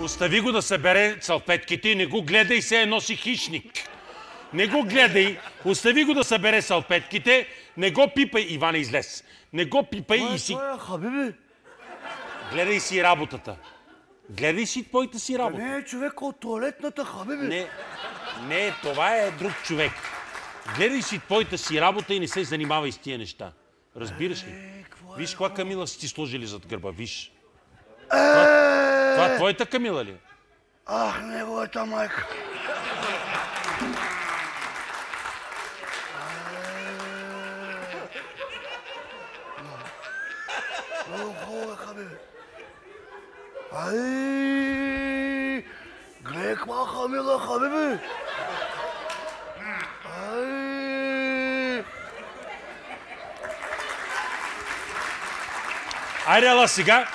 Остави го да събере салфетките и не го гледай, се носи хищник. Не го гледай, остави го да събере салфетките, не го пипай, Иване, излез. Не го пипай и си... Хабиби? Гледай си работата. Гледай си твоята си работа. Не е човек от туалетната, Хабиби. Не, това е друг човек. Гледай си твоята си работа и не се занимавай с тия неща. Разбираш ли? Виж каква Камила си ти сложили зад гърба, виж. Това твоята Камила ли? Ах, неговата майка. Много хубаво е, Хабиби. Ай, гледай каква Камила, Хабиби. Айде, ела сега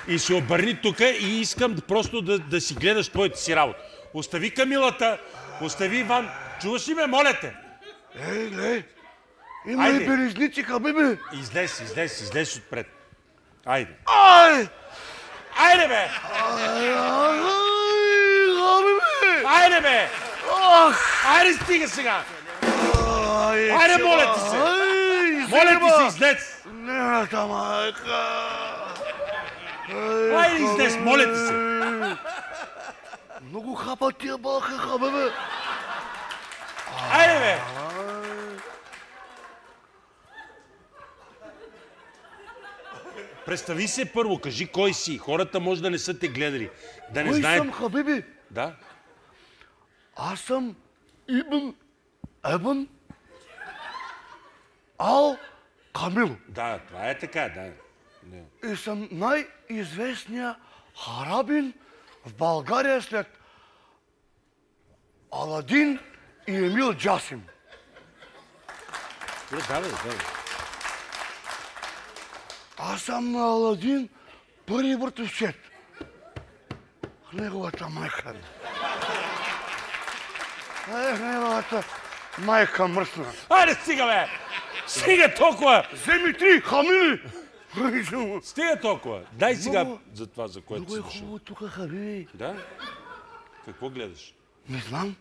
и се обърни тук и искам просто да си гледаш твоята си работа. Остави Камилата, остави Иван. Чуваш ли ме, моля те? Гледай. Има и белезници, Хабиби. Излез отпред. Айде. Айде, бе! Айде, бе! Айде, стига сега! Айде, моля ти се! Моля ти се, излез! Неговата майка. Айде, излез, моля ти се! Много хапа тия балка, Хабиби. Айде, бе! Представи се първо, кажи кой си. Хората може да не са те гледали. Да не знаят... Кой съм, Хабиби? Да? Аз съм Ибн Ал-Камил. Да, това е така, да. И съм най-известният харабин в България след Аладин и Емил Джасим. Да. Аз съм на Аладин първи братовчет. Неговата майка. Неговата майка мръсна. Айде, стига, бе! Стига толкова! Вземи 3 хамили! Стига толкова! Дай сега за това, за което си дошъл. Много е хубаво тук, Хаби. Да? Какво гледаш? Не знам.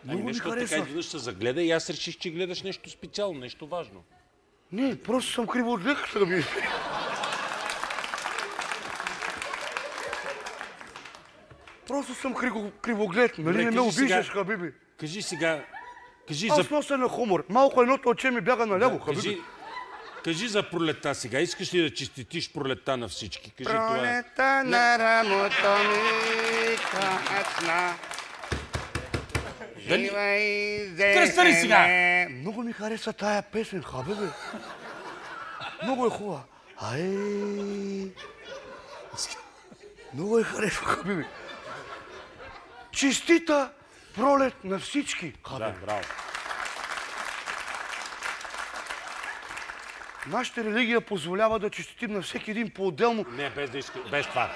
Нещо така изведнъж се загледа и аз реших, че гледаш нещо специално, нещо важно. Не, просто съм кривоглед, Хаби. Просто съм кривоглед. Нали не ме обиждаш, Хабиби? Кажи сега... Аз нося на хумор. Малко едното оче ми бяга наляво, Хабиби. Кажи за пролетта сега. Искаш ли да честитиш пролетта на всички? Кажи това. Пролетта на рамото ми качна. Кръстани сега! Много ми хареса тая песен, Хабиби. Много е хубава. Много е харесва, Хабиби. Честита пролет на всички, Хабиби. Да, браво. Нашата религия позволява да честитим на всеки един по-отделно. Не, без това.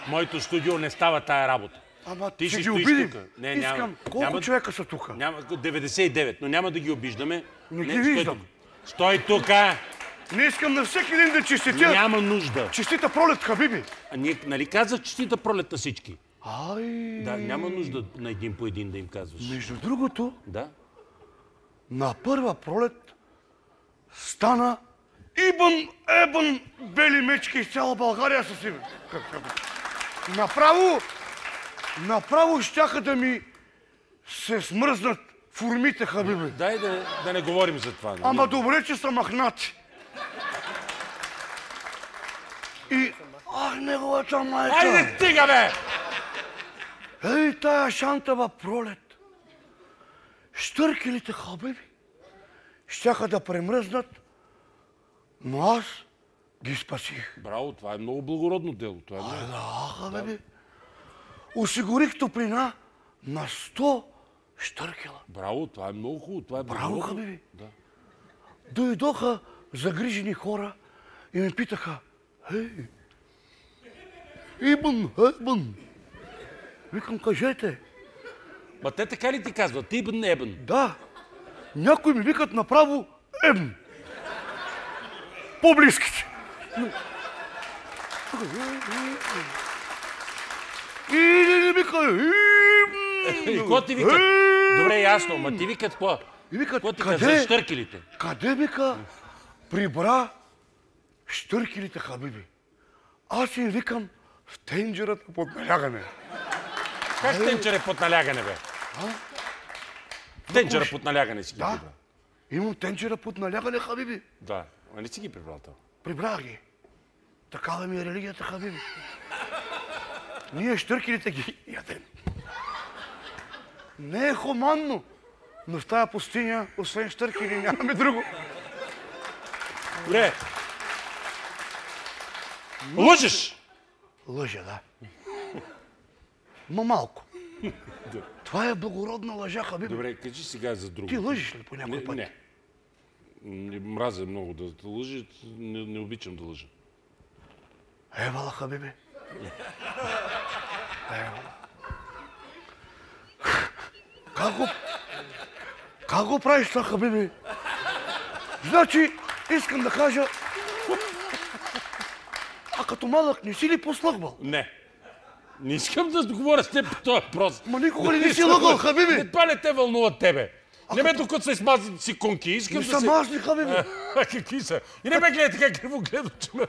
Моето студио не става тая работа. Ама ти ще си ги обидим. Искам. Колко човека са тук? 99, но няма да ги обиждаме. Не ги виждам. Стой тука! Не искам на всеки един да честитя. Няма нужда. Честита пролет, Хабиби. А ние, нали казах честита пролет на всички? Да, няма нужда на един по един да им казваш. Между другото, да? На първа пролет стана Ибн бели мечки из цяла България с Ибн. Направо щяха да ми се смръзнат формите, Хабиби. Дай да не говорим за това. Ама добре, че са махнати. И... неговата майка! Айде, стига, бе! Ей, тая шантава пролет. Щъркелите, Хабиби, щяха да премръзнат, но аз ги спасих. Браво, това е много благородно дело. Хабиби. Осигурих топлина на 100 щъркела. Браво, това е много хубаво. Браво, Хабиби. Дойдоха загрижени хора и ме питаха: Ибн. Викам, кажете. Ма те така ли ти казват? Ибн? Да. Някои ми викат направо Ебн. По-близките. вика... И какво ти викат? Добре, ясно, ма ти викат какво? И викат, Какво ти каза? Щъркелите. Къде, вика, прибра щъркелите, хабиби? Аз им викам в тенджерата под налягане. Как тенджер е под налягане, бе? Тенджера под налягане си ги Да, прибрал. имам тенджера под налягане, хабиби. Да, а не си ги прибрал това. Прибрах ги. Такава ми е религията, хабиби. Ние щъркелите ги ядем. Не е хуманно, но в тая пустиня, освен щъркели, нямаме друго. Добре. Лъжеш! Лъжа, да. Ма малко. Това е благородна лъжа, хабиби. Добре, кажи сега за друго. Ти лъжиш ли по някой път? Не. Не мразя много да лъжа, не обичам да лъжа. Евала, хабиби. Евала. Как го правиш това, хабиби? Значи, искам да кажа... А като малък не си ли послъгвал? Не. Не искам да говоря с теб по този въпрос. Ма никога ли не си лъгал, хабиби? Това не те вълнува тебе. Не ме докато се смазат си конки. Искам Не да са се... мазни, хабиби. Какви са? И не ме гледай така криво гледа, че ме...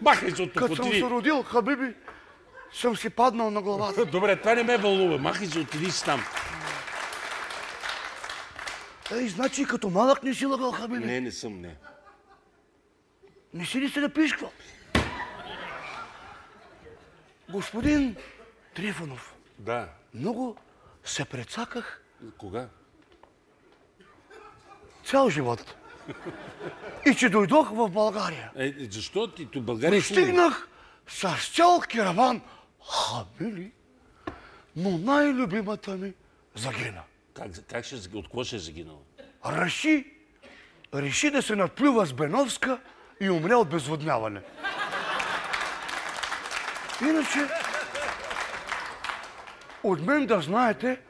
Махай се от тук, Като съм отиди. се родил, хабиби, съм си паднал на главата. Добре, това не ме вълнува. Махай се, отиди си там. Ей, значи като малък не си лъгал, хабиби? Не съм, не. Не си ли се напишквал? Господин Трифонов, Да. много се прецаках Кога? цял живот. И че дойдох в България. Защо ти? Ту България е хубаво. Стигнах с цял кераван хабили, но най-любимата ми загина. Как ще, от какво ще е загинала? Реши да се надплюва с Беновска и умря от безводняване. Иначе, от мен да знаете,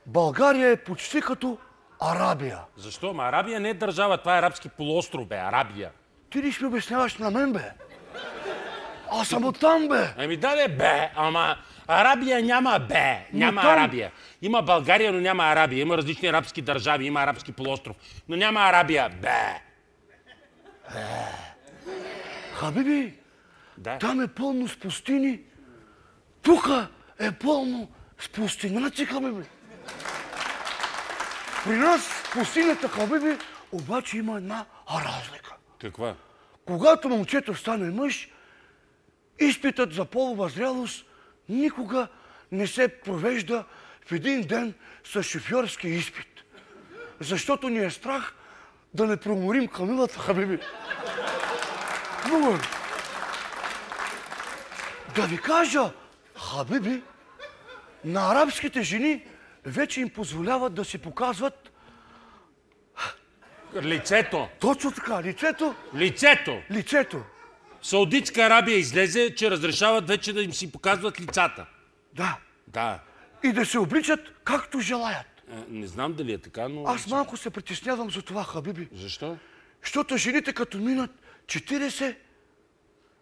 България е почти като Арабия. Защо? Ма Арабия не е държава, това е арабски полуостров, бе, Арабия. Ти ли ще ми обясняваш на мен, бе? Аз съм оттам, бе. Ами да, бе, ама Арабия няма, бе, няма там- Арабия. Има България, но няма Арабия. Има различни арабски държави, има арабски полуостров, но няма Арабия, бе. Хабиби, Да. там е пълно с пустини. Тука е пълно с пустиняци, хабиби. При нас в пустинята, хабиби, обаче има една разлика. Каква? Когато момчето стане мъж, изпитът за полова зрялост никога не се провежда в един ден с шофьорски изпит. Защото ни е страх да не проморим камилата, хабиби. Много е. Да ви кажа, хабиби, на арабските жени вече им позволяват да си показват Лицето. точно така, лицето. Лицето. В Саудитска Арабия излезе, че разрешават вече да им си показват лицата. Да. Да. И да се обличат както желаят. Не знам дали е така, но... Аз малко се притеснявам за това, хабиби. Защо? Защото жените като минат 40,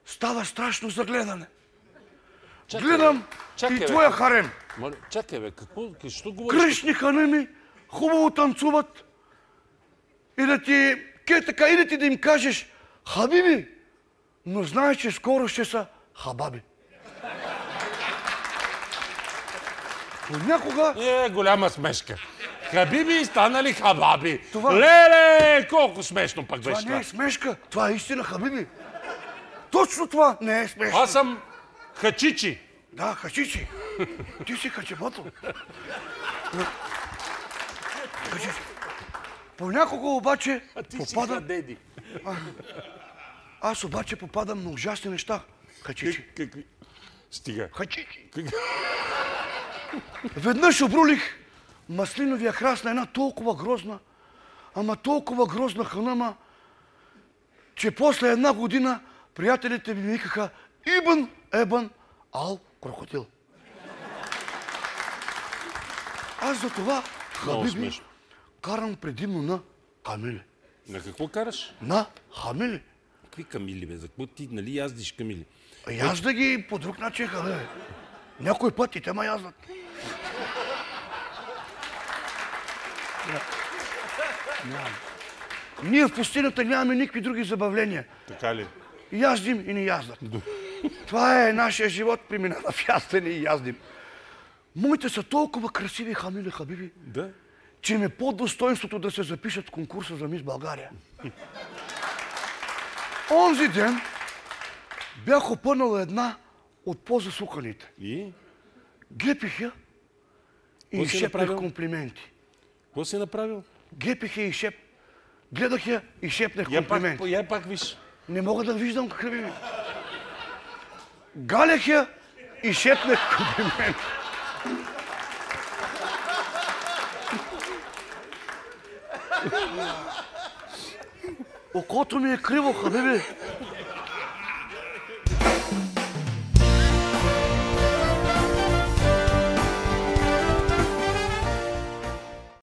става страшно за гледане. Гледам и твоя харем. Чакай, бе, що говориш? Кръшни ханеми хубаво танцуват. И да ти, така, и да им кажеш, хабиби, но знаеш, че скоро ще са хабаби. Понякога... Голяма смешка. Хабиби станали хабаби. Това- Леле, колко смешно пък Това беше не е това. смешка, това е истина, хабиби. Точно това не е смешно. Аз съм хачичи. Да, хачичи. Ти си хачебото. Хачичи. Понякога обаче А ти си попадам... хадеди. Аз обаче попадам на ужасни неща. Хачичи. Какви? Стига. Хачичи. Веднъж обрулих маслиновия храст на една толкова грозна ханама, че после една година приятелите ми викаха Ибн Ебън Ал Крокодил. Аз за това, Много хабиби, смешно. карам предимно на камили. На какво караш? На хамили. Какви камили, бе? За какво ти, нали, яздиш камили? И аз да ги по друг начин, хабиби. Някой път и те ма яздат. Ние в пустинята нямаме никакви други забавления. Така ли? Яздим и не яздат. Това е нашия живот, преминава в яздене и яздим. Моите са толкова красиви, хамили хабиби, Да. че им е по-достоинството да се запишат в конкурса за Мис България. Онзи ден бях опънал една от по-заслуханите. И? Гепих я и Какво си шепнах направил? комплименти. Какво си направил? Гепих я и гледах я и шепнах комплименти. Я пак виж. Не мога да виждам какъв е. Галех я и шепнах комплименти. Окото ми е криво, хабиби.